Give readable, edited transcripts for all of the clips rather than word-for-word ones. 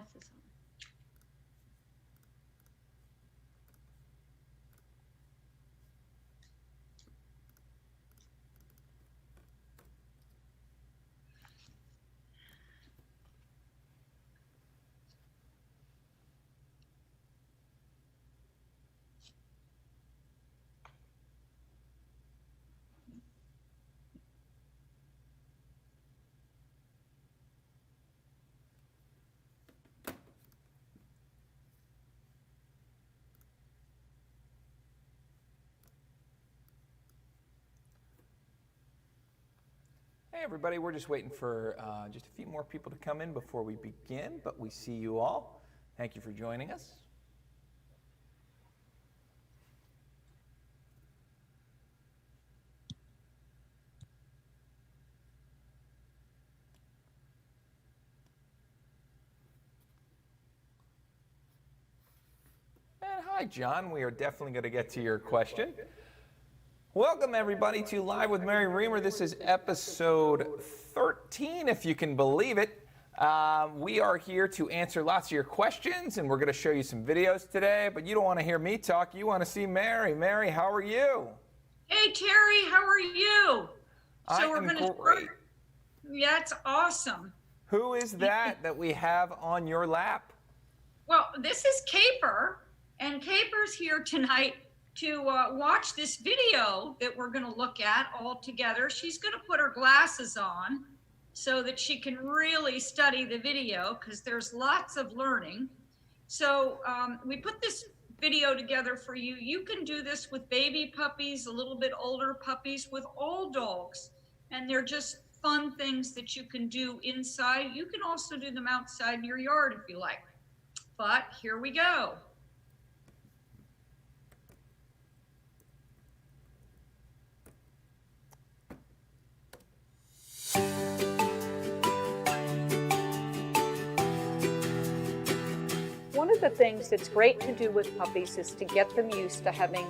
glasses on. Hey everybody, we're just waiting for just a few more people to come in before we begin, but we see you all. Thank you for joining us. And hi John, we are definitely going to get to your question. Welcome everybody to Live with Mary Remer. This is episode 13, if you can believe it. We are here to answer lots of your questions, and we're going to show you some videos today, but you don't want to hear me talk. You want to see Mary. Mary, how are you? Hey Terry, how are you? I am great. Yeah, it's awesome. Who is that we have on your lap? Well, this is Caper, and Caper's here tonight to watch this video that we're going to look at all together. She's going to put her glasses on so that she can really study the video, because there's lots of learning. So we put this video together for you. You can do this with baby puppies, a little bit older puppies, with all dogs, and they're just fun things that you can do inside. You can also do them outside in your yard if you like. But here we go. One of the things that's great to do with puppies is to get them used to having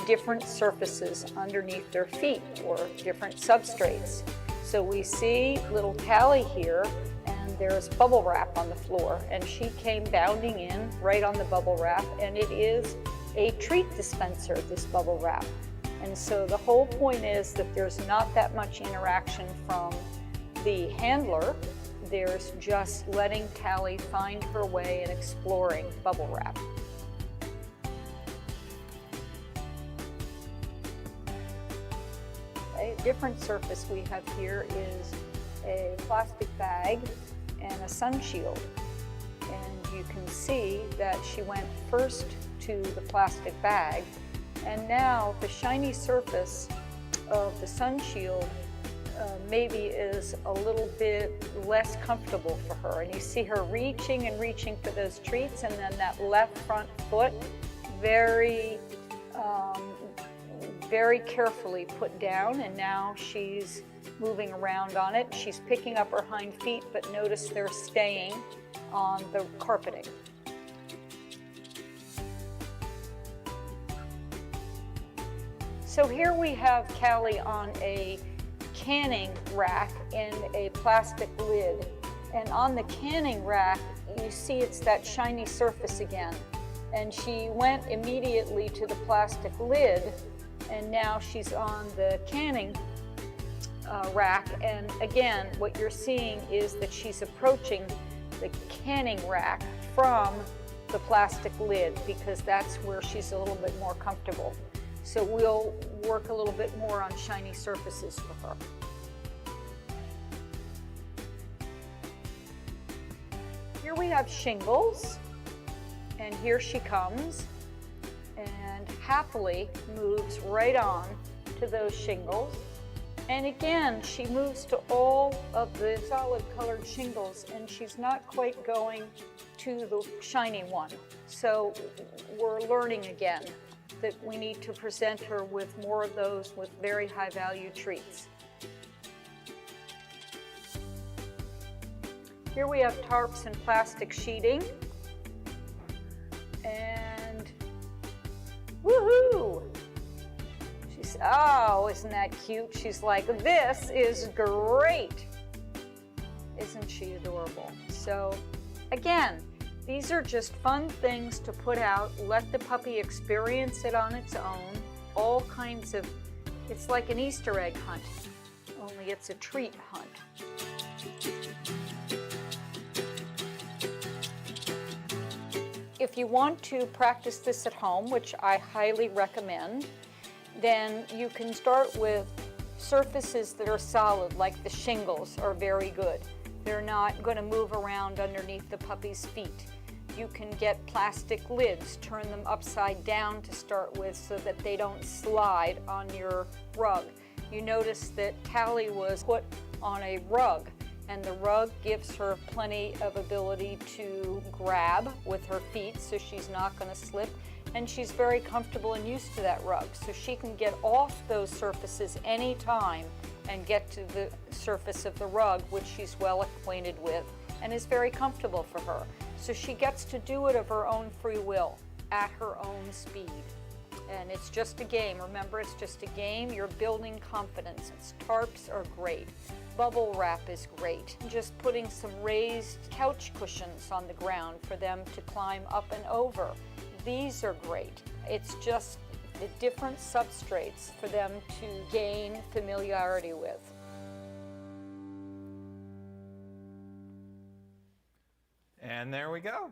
different surfaces underneath their feet or different substrates. So we see little Callie here, and there's bubble wrap on the floor, and she came bounding in right on the bubble wrap, and it is a treat dispenser, this bubble wrap. And so the whole point is that there's not that much interaction from the handler. There's just letting Callie find her way and exploring bubble wrap. A different surface we have here is a plastic bag and a sun shield. And you can see that she went first to the plastic bag, and now the shiny surface of the sun shield maybe is a little bit less comfortable for her. And you see her reaching and reaching for those treats, and then that left front foot very carefully put down, and now she's moving around on it. She's picking up her hind feet, but notice they're staying on the carpeting. So here we have Callie on a canning rack and a plastic lid, and on the canning rack you see it's that shiny surface again, and she went immediately to the plastic lid, and now she's on the canning rack, and again what you're seeing is that she's approaching the canning rack from the plastic lid, because that's where she's a little bit more comfortable. So we'll work a little bit more on shiny surfaces for her. Here we have Shingles, and here she comes and happily moves right on to those shingles. And again, she moves to all of the solid colored shingles, and she's not quite going to the shiny one. So we're learning again that we need to present her with more of those with very high value treats. Here we have tarps and plastic sheeting. And woohoo! She's, oh, isn't that cute? She's like, this is great. Isn't she adorable? So again, These are just fun things to put out, let the puppy experience it on its own. All kinds of, it's like an Easter egg hunt, only it's a treat hunt. If you want to practice this at home, which I highly recommend, then you can start with surfaces that are solid, like the shingles are very good. They're not going to move around underneath the puppy's feet. You can get plastic lids, turn them upside down to start with so that they don't slide on your rug. You notice that Callie was put on a rug, and the rug gives her plenty of ability to grab with her feet so she's not going to slip, and she's very comfortable and used to that rug, so she can get off those surfaces anytime and get to the surface of the rug, which she's well acquainted with and is very comfortable for her. So she gets to do it of her own free will, at her own speed. And it's just a game. Remember, it's just a game. You're building confidence. Tarps are great. Bubble wrap is great. Just putting some raised couch cushions on the ground for them to climb up and over. These are great. It's just the different substrates for them to gain familiarity with. And there we go.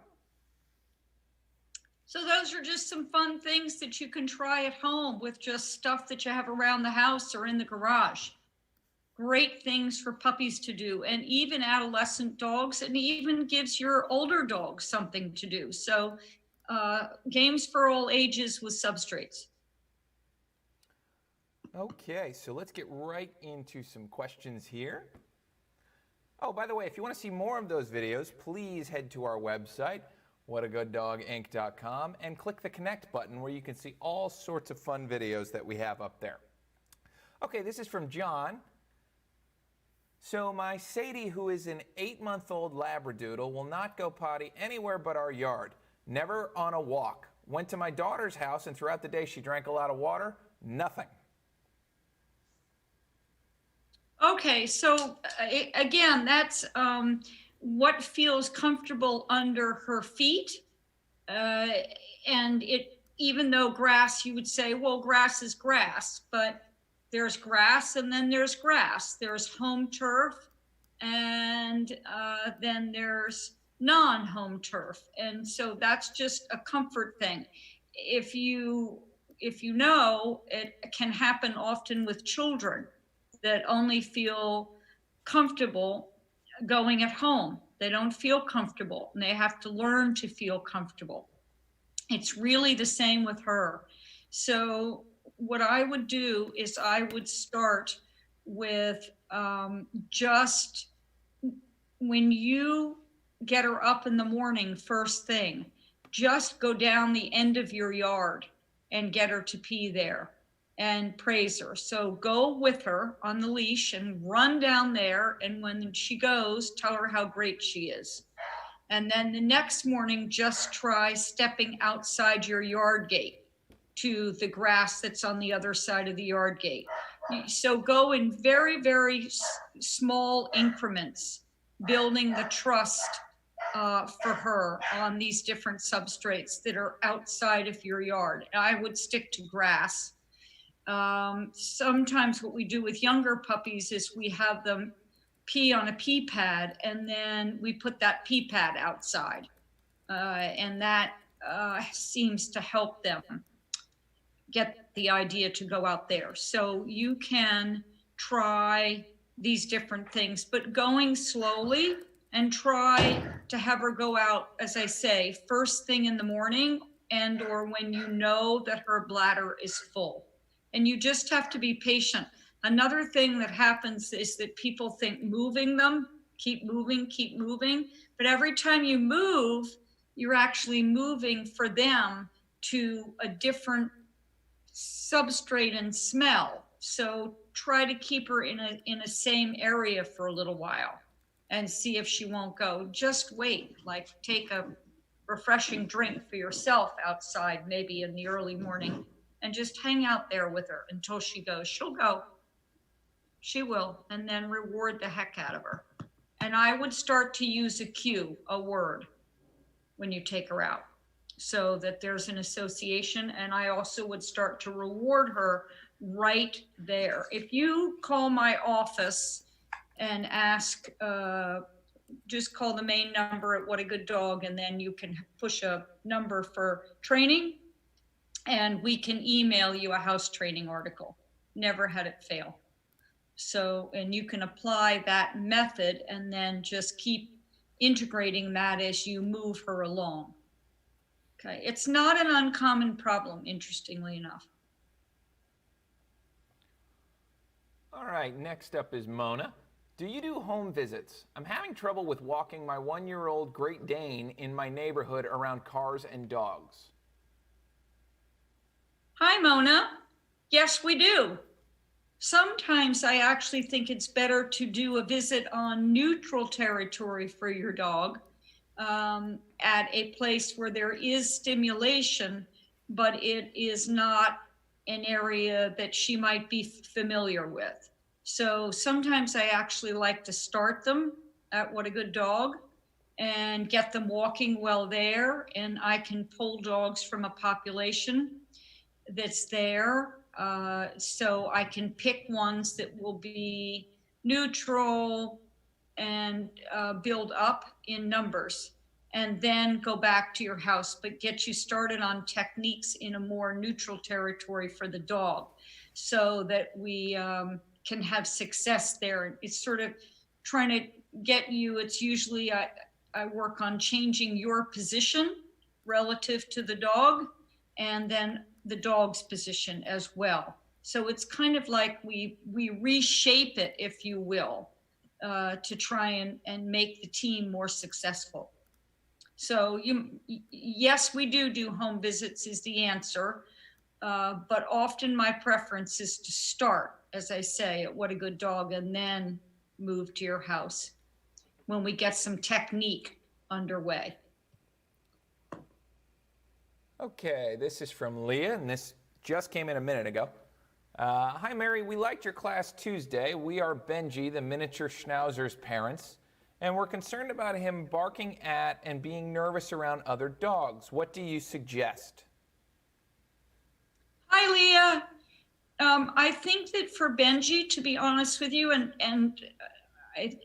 So those are just some fun things that you can try at home with just stuff that you have around the house or in the garage. Great things for puppies to do, and even adolescent dogs, and even gives your older dogs something to do. So games for all ages with substrates. Okay, so let's get right into some questions here. Oh, by the way, if you want to see more of those videos, please head to our website, whatagooddogInc.com, and click the connect button where you can see all sorts of fun videos that we have up there. Okay, this is from John. So my Sadie, who is an 8-month-old Labradoodle, will not go potty anywhere but our yard, never on a walk. Went to my daughter's house, and throughout the day she drank a lot of water, nothing. Okay, so again, that's what feels comfortable under her feet. And even though grass, you would say, well, grass is grass, but there's grass and then there's grass. There's home turf, and then there's non-home turf. And so that's just a comfort thing. If you know, it can happen often with children that only feel comfortable going at home. They don't feel comfortable, and they have to learn to feel comfortable. It's really the same with her. So what I would do is I would start with just when you get her up in the morning, first thing, just go down the end of your yard and get her to pee there and praise her. So go with her on the leash and run down there, and when she goes, tell her how great she is. And then the next morning, just try stepping outside your yard gate to the grass that's on the other side of the yard gate. So go in very, very small increments, building the trust for her on these different substrates that are outside of your yard. I would stick to grass. Sometimes what we do with younger puppies is we have them pee on a pee pad, and then we put that pee pad outside. And that seems to help them get the idea to go out there. So you can try these different things, but going slowly, and try to have her go out, as I say, first thing in the morning, and or when you know that her bladder is full. And you just have to be patient. Another thing that happens is that people think moving them, keep moving, but every time you move, you're actually moving for them to a different substrate and smell. So try to keep her in a same area for a little while and see if she won't go. Just wait, like take a refreshing drink for yourself outside, maybe in the early morning, and just hang out there with her until she goes. She'll go, she will, and then reward the heck out of her. And I would start to use a cue, a word. when you take her out, so that there's an association. And I also would start to reward her right there. If you call my office and ask, just call the main number at What a Good Dog, and then you can push a number for training, and we can email you a house training article. Never had it fail. So, and you can apply that method and then just keep integrating that as you move her along. Okay, it's not an uncommon problem, interestingly enough. All right, next up is Mona. Do you do home visits? I'm having trouble with walking my 1-year-old Great Dane in my neighborhood around cars and dogs. Hi, Mona. Yes, we do. Sometimes I actually think it's better to do a visit on neutral territory for your dog, at a place where there is stimulation, but it is not an area that she might be familiar with. So sometimes I actually like to start them at What a Good Dog and get them walking well there, and I can pull dogs from a population that's there. So I can pick ones that will be neutral and build up in numbers, and then go back to your house, but get you started on techniques in a more neutral territory for the dog, so that we can have success there. It's sort of trying to get you, it's usually I work on changing your position relative to the dog, and then the dog's position as well. So it's kind of like we reshape it, if you will, to try and make the team more successful. So yes, we do home visits is the answer. But often my preference is to start, as I say, at What a Good Dog, and then move to your house when we get some technique underway. Okay, this is from Leah, and this just came in a minute ago. Hi, Mary. We liked your class Tuesday. We are Benji, the miniature Schnauzer's parents, and we're concerned about him barking at and being nervous around other dogs. What do you suggest? Hi, Leah. I think that for Benji, to be honest with you, and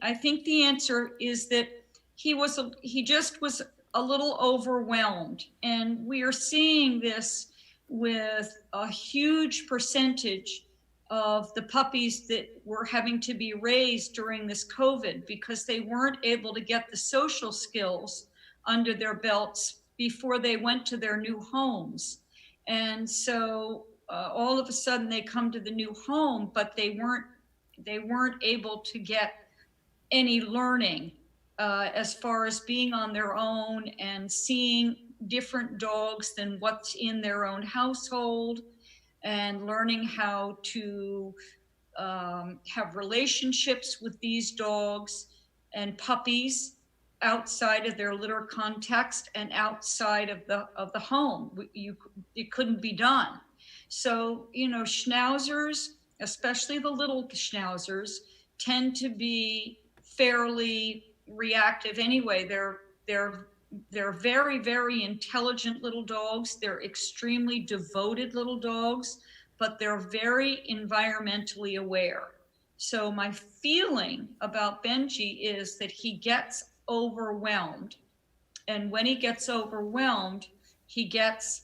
I think the answer is that he just was a little overwhelmed, and we are seeing this with a huge percentage of the puppies that were having to be raised during this COVID, because they weren't able to get the social skills under their belts before they went to their new homes. And so all of a sudden they come to the new home, but they weren't able to get any learning as far as being on their own and seeing different dogs than what's in their own household, and learning how to have relationships with these dogs and puppies outside of their litter context and outside of the home. It couldn't be done. So, Schnauzers, especially the little Schnauzers, tend to be fairly reactive anyway. They're very, very intelligent little dogs. They're extremely devoted little dogs, but they're very environmentally aware. So my feeling about Benji is that he gets overwhelmed. And when he gets overwhelmed, he gets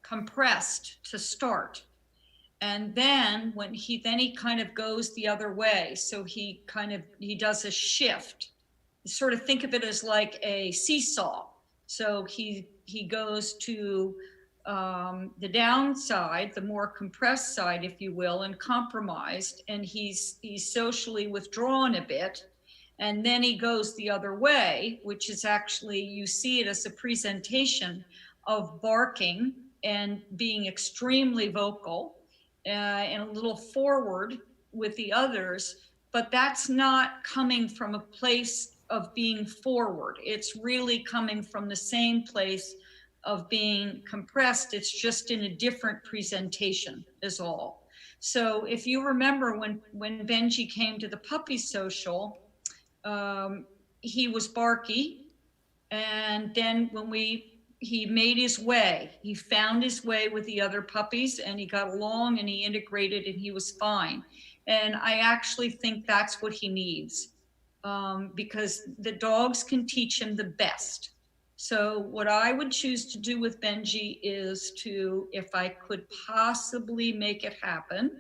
compressed to start. And then he kind of goes the other way. So he does a shift. Sort of think of it as like a seesaw. So he goes to the downside, the more compressed side, if you will, and compromised, and he's socially withdrawn a bit. And then he goes the other way, which is actually, you see it as a presentation of barking and being extremely vocal and a little forward with the others, but that's not coming from a place of being forward. It's really coming from the same place of being compressed. It's just in a different presentation is all. So if you remember when Benji came to the puppy social, he was barky, And then when he made his way, he found his way with the other puppies, and he got along and he integrated and he was fine. And I actually think that's what he needs, because the dogs can teach him the best. So what I would choose to do with Benji is to, if I could possibly make it happen,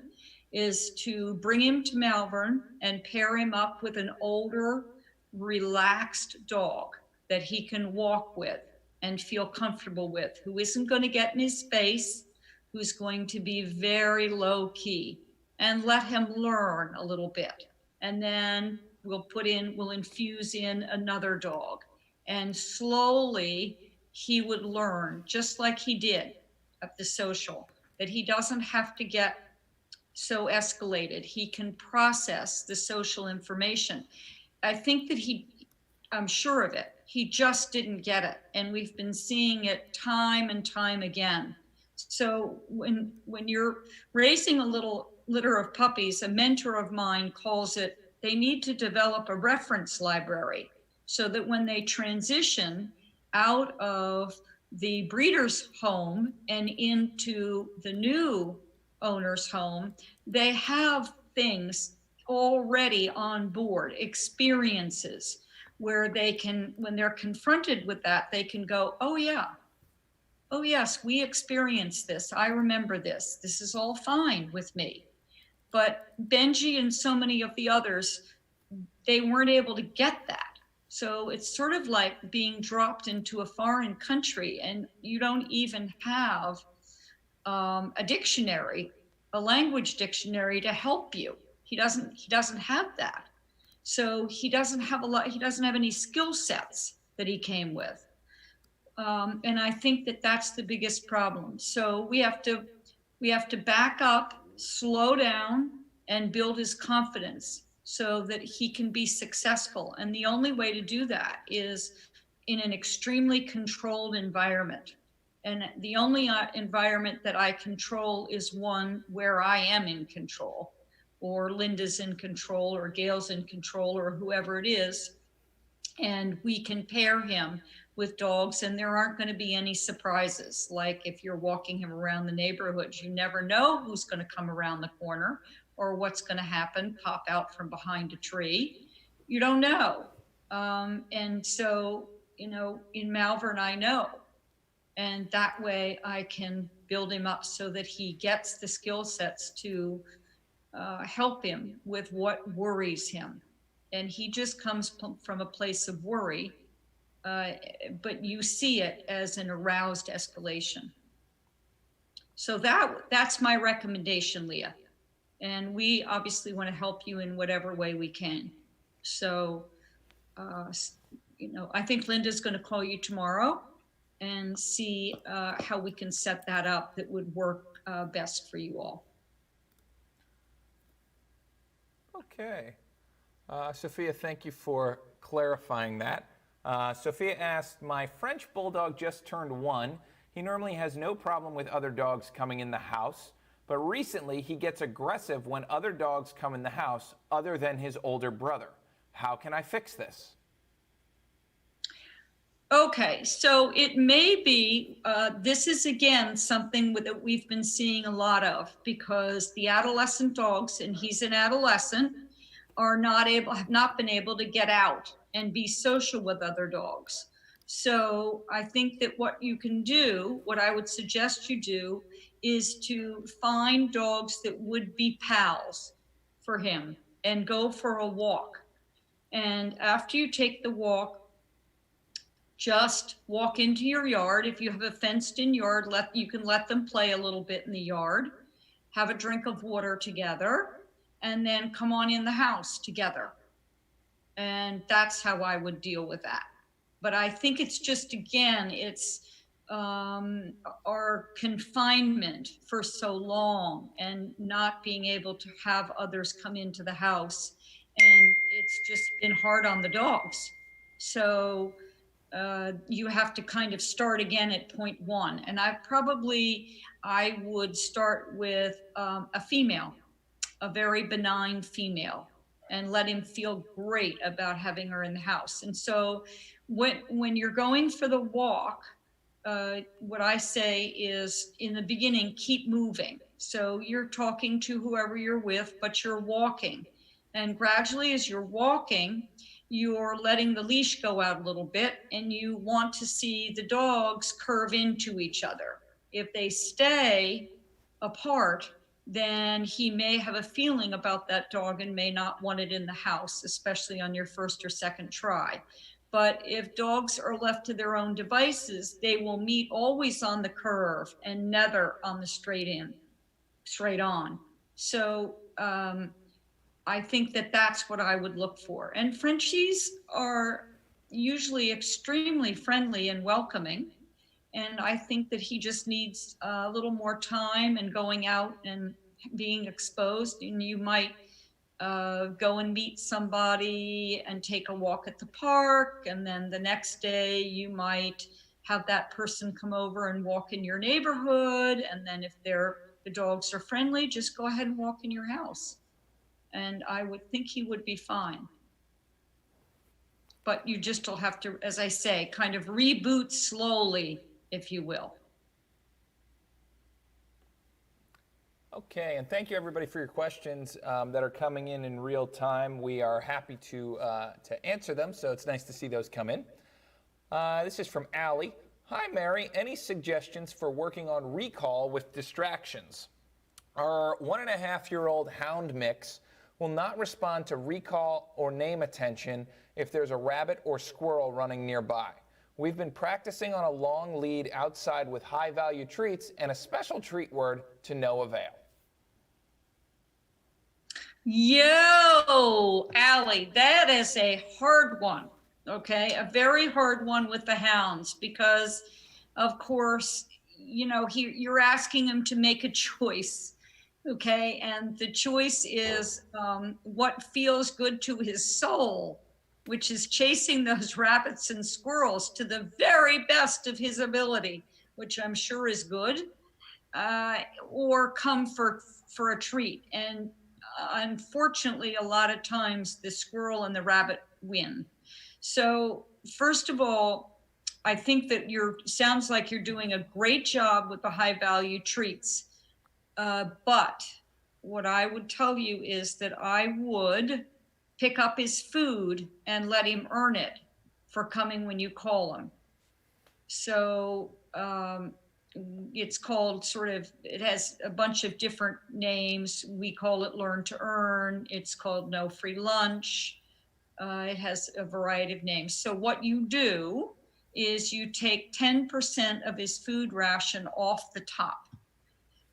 is to bring him to Malvern and pair him up with an older, relaxed dog that he can walk with and feel comfortable with, who isn't going to get in his face, who's going to be very low key, and let him learn a little bit. And then we'll infuse in another dog. And slowly he would learn, just like he did at the social, that he doesn't have to get so escalated. He can process the social information. I think that I'm sure of it. He just didn't get it. And we've been seeing it time and time again. So when you're raising a little litter of puppies, a mentor of mine calls it, they need to develop a reference library so that when they transition out of the breeder's home and into the new owner's home, they have things already on board, experiences where they can, when they're confronted with that, they can go, oh yeah, oh yes, we experienced this. I remember this. This is all fine with me. But Benji and so many of the others, they weren't able to get that. So it's sort of like being dropped into a foreign country and you don't even have a dictionary, a language dictionary to help you. He doesn't have that. So he doesn't have any skill sets that he came with. And I think that that's the biggest problem. So we have to back up, slow down, and build his confidence so that he can be successful. And the only way to do that is in an extremely controlled environment. And the only environment that I control is one where I am in control, or Linda's in control, or Gail's in control, or whoever it is. And we can pair him with dogs, and there aren't going to be any surprises. Like if you're walking him around the neighborhood, you never know who's going to come around the corner or what's going to happen, pop out from behind a tree. You don't know. And so, in Malvern, I know. And that way I can build him up so that he gets the skill sets to help him with what worries him. And he just comes from a place of worry, but you see it as an aroused escalation. So that's my recommendation, Leah. And we obviously want to help you in whatever way we can. So, I think Linda's going to call you tomorrow and see how we can set that up that would work best for you all. Okay. Sophia, thank you for clarifying that. Sophia asked, my French Bulldog just turned 1. He normally has no problem with other dogs coming in the house, but recently he gets aggressive when other dogs come in the house other than his older brother. How can I fix this? Okay, so it may be, this is again something that we've been seeing a lot of, because the adolescent dogs, and he's an adolescent, have not been able to get out and be social with other dogs. So I think that what I would suggest you do, is to find dogs that would be pals for him and go for a walk. And after you take the walk, just walk into your yard. If you have a fenced in yard, you can let them play a little bit in the yard, have a drink of water together, and then come on in the house together. And that's how I would deal with that. But I think it's just, again, it's our confinement for so long and not being able to have others come into the house. And it's just been hard on the dogs. So you have to kind of start again at point 1. And I would start with a female, a very benign female, and let him feel great about having her in the house. And so when you're going for the walk, what I say is in the beginning, keep moving. So you're talking to whoever you're with, but you're walking. And gradually as you're walking, you're letting the leash go out a little bit, and you want to see the dogs curve into each other. If they stay apart, then he may have a feeling about that dog and may not want it in the house, especially on your first or second try. But if dogs are left to their own devices, they will meet always on the curve and never on the straight on. So I think that that's what I would look for. And Frenchies are usually extremely friendly and welcoming. And I think that he just needs a little more time and going out and being exposed. And you might go and meet somebody and take a walk at the park. And then the next day you might have that person come over and walk in your neighborhood. And then if the dogs are friendly, just go ahead and walk in your house. And I would think he would be fine. But you just will have to, as I say, kind of reboot slowly, if you will. Okay, and thank you everybody for your questions that are coming in real time. We are happy to answer them, so it's nice to see those come in. This is from Allie. Hi Mary, any suggestions for working on recall with distractions? Our 1.5-year-old hound mix will not respond to recall or name attention if there's a rabbit or squirrel running nearby. We've been practicing on a long lead outside with high-value treats and a special treat word to no avail. Yo, Allie, that is a hard one, okay? A very hard one with the hounds because, of course, you know, you're asking him to make a choice, okay? And the choice is what feels good to his soul, which is chasing those rabbits and squirrels to the very best of his ability, which I'm sure is good, or come for a treat. And unfortunately, a lot of times the squirrel and the rabbit win. So first of all, I think that sounds like you're doing a great job with the high value treats. But what I would tell you is that I would pick up his food and let him earn it for coming when you call him. So it's called it has a bunch of different names. We call it Learn to Earn. It's called No Free Lunch. It has a variety of names. So what you do is you take 10% of his food ration off the top.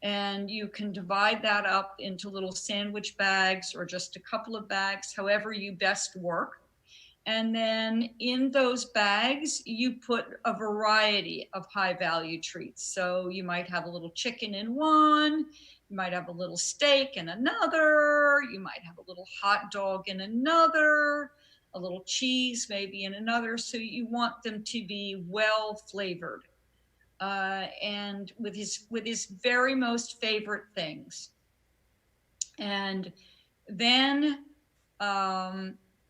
And you can divide that up into little sandwich bags or just a couple of bags, however you best work. And then in those bags, you put a variety of high value treats. So you might have a little chicken in one, you might have a little steak in another, you might have a little hot dog in another, a little cheese maybe in another. So you want them to be well flavored. And with his very most favorite things. And then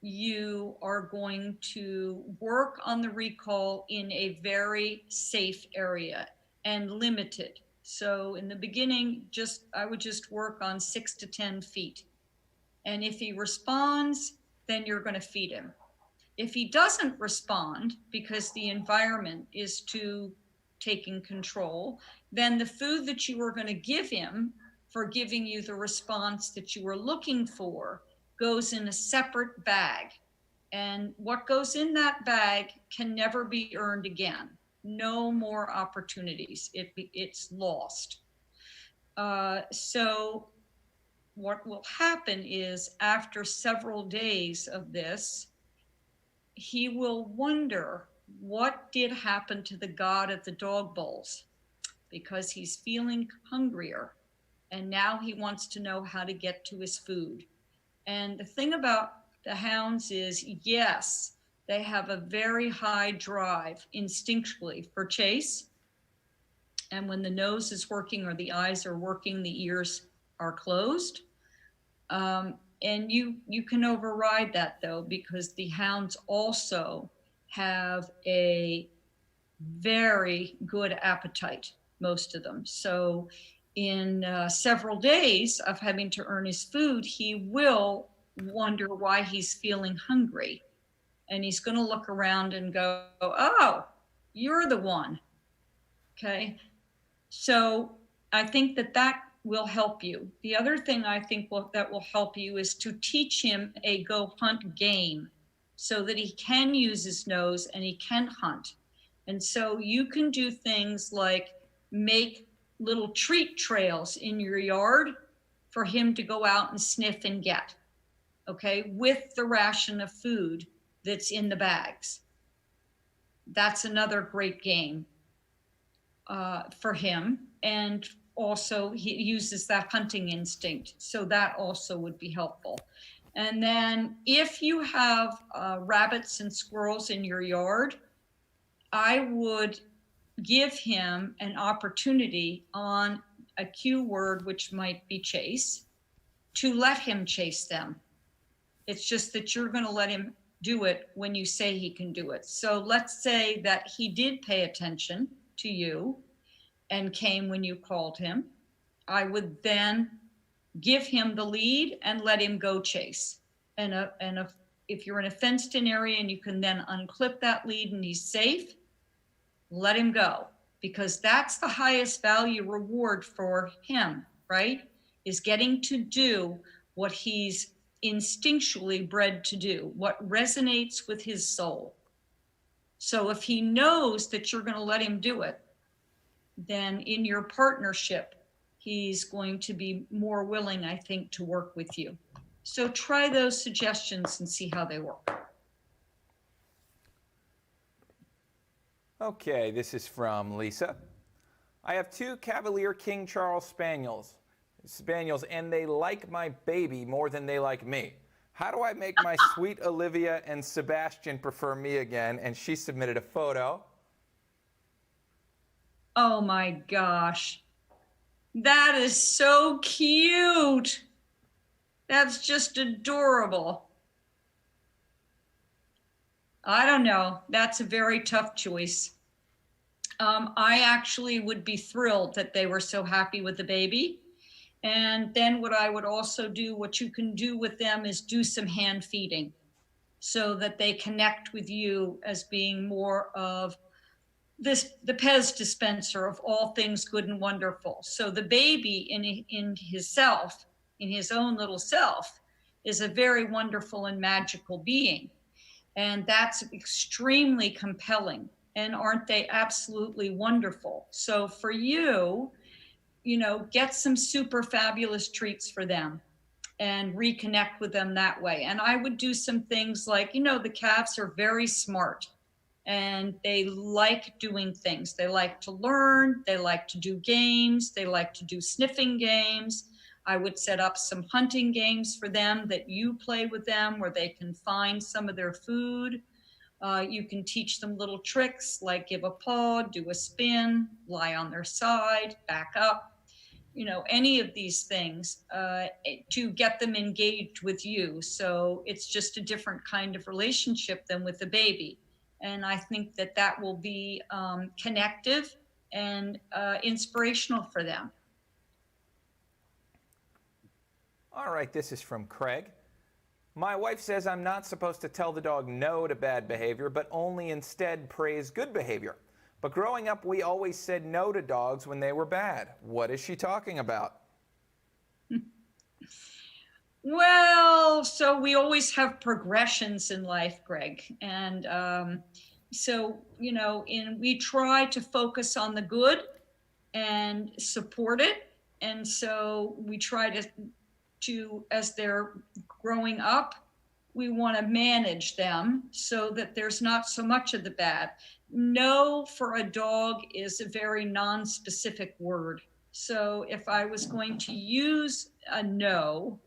you are going to work on the recall in a very safe area and limited. So in the beginning, I would just work on 6 to 10 feet. And if he responds, then you're going to feed him. If he doesn't respond because the environment is too taking control, then the food that you were going to give him for giving you the response that you were looking for goes in a separate bag. And what goes in that bag can never be earned again. No more opportunities. It's lost. So what will happen is after several days of this, he will wonder, what did happen to the god of the dog bowls? Because he's feeling hungrier and now he wants to know how to get to his food. And the thing about the hounds is, yes, they have a very high drive instinctually for chase. And when the nose is working or the eyes are working, the ears are closed. And you can override that though, because the hounds also have a very good appetite, most of them. So in several days of having to earn his food, he will wonder why he's feeling hungry. And he's going to look around and go, oh, you're the one. Okay. So I think that that will help you. The other thing I think that will help you is to teach him a go hunt game so that he can use his nose and he can hunt. And so you can do things like make little treat trails in your yard for him to go out and sniff and get, okay, with the ration of food that's in the bags. That's another great game for him. And also he uses that hunting instinct. So that also would be helpful. And then if you have rabbits and squirrels in your yard, I would give him an opportunity on a cue word, which might be chase, to let him chase them. It's just that you're going to let him do it when you say he can do it. So let's say that he did pay attention to you and came when you called him. I would then give him the lead and let him go chase. And if you're in a fenced in area and you can then unclip that lead and he's safe, let him go, because that's the highest value reward for him, right? Is getting to do what he's instinctually bred to do, what resonates with his soul. So if he knows that you're going to let him do it, then in your partnership, he's going to be more willing, I think, to work with you. So try those suggestions and see how they work. Okay, this is from Lisa. I have 2 Cavalier King Charles Spaniels, and they like my baby more than they like me. How do I make my sweet Olivia and Sebastian prefer me again? And she submitted a photo. Oh my gosh. That is so cute. That's just adorable. I don't know. That's a very tough choice. I actually would be thrilled that they were so happy with the baby. And then what I would also do, what you can do with them, is do some hand feeding so that they connect with you as being more of the Pez dispenser of all things good and wonderful. So the baby in his self, in his own little self, is a very wonderful and magical being. And that's extremely compelling. And aren't they absolutely wonderful? So for you, get some super fabulous treats for them and reconnect with them that way. And I would do some things like, the calves are very smart and they like doing things. They like to learn, they like to do games, they like to do sniffing games. I would set up some hunting games for them that you play with them where they can find some of their food. You can teach them little tricks like give a paw, do a spin, lie on their side, back up, any of these things to get them engaged with you. So it's just a different kind of relationship than with the baby. And I think that will be connective and inspirational for them. All right, this is from Craig. My wife says I'm not supposed to tell the dog no to bad behavior, but only instead praise good behavior. But growing up, we always said no to dogs when they were bad. What is she talking about? Well, so we always have progressions in life, Greg. And we try to focus on the good and support it. And so we try to as they're growing up, we want to manage them so that there's not so much of the bad. No for a dog is a very non-specific word. So if I was going to use a no,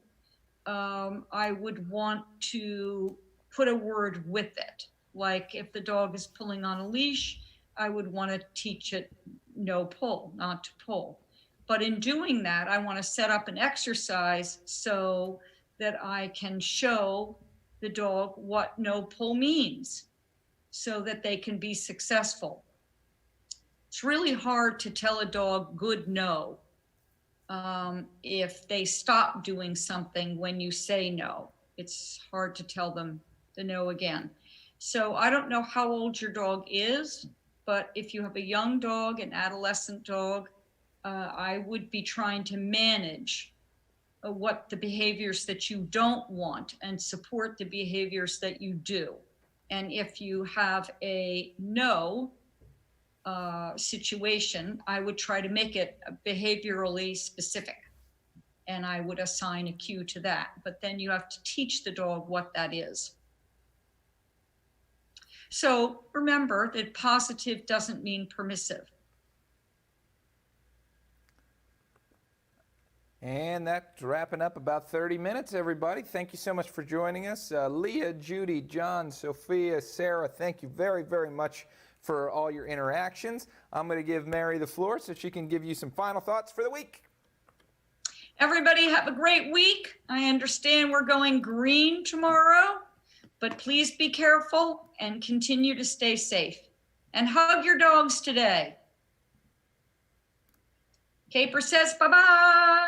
I would want to put a word with it. Like if the dog is pulling on a leash, I would want to teach it no pull, not to pull. But in doing that, I want to set up an exercise so that I can show the dog what no pull means. so that they can be successful. It's really hard to tell a dog good no if they stop doing something when you say no. It's hard to tell them the no again. So I don't know how old your dog is, but if you have a young dog, an adolescent dog, I would be trying to manage what the behaviors that you don't want and support the behaviors that you do. And if you have a no situation, I would try to make it behaviorally specific. And I would assign a cue to that. But then you have to teach the dog what that is. So remember that positive doesn't mean permissive. And that's wrapping up about 30 minutes, everybody. Thank you so much for joining us. Leah, Judy, John, Sophia, Sarah, thank you very, very much for all your interactions. I'm going to give Mary the floor so she can give you some final thoughts for the week. Everybody have a great week. I understand we're going green tomorrow, but please be careful and continue to stay safe. And hug your dogs today. Caper says bye-bye.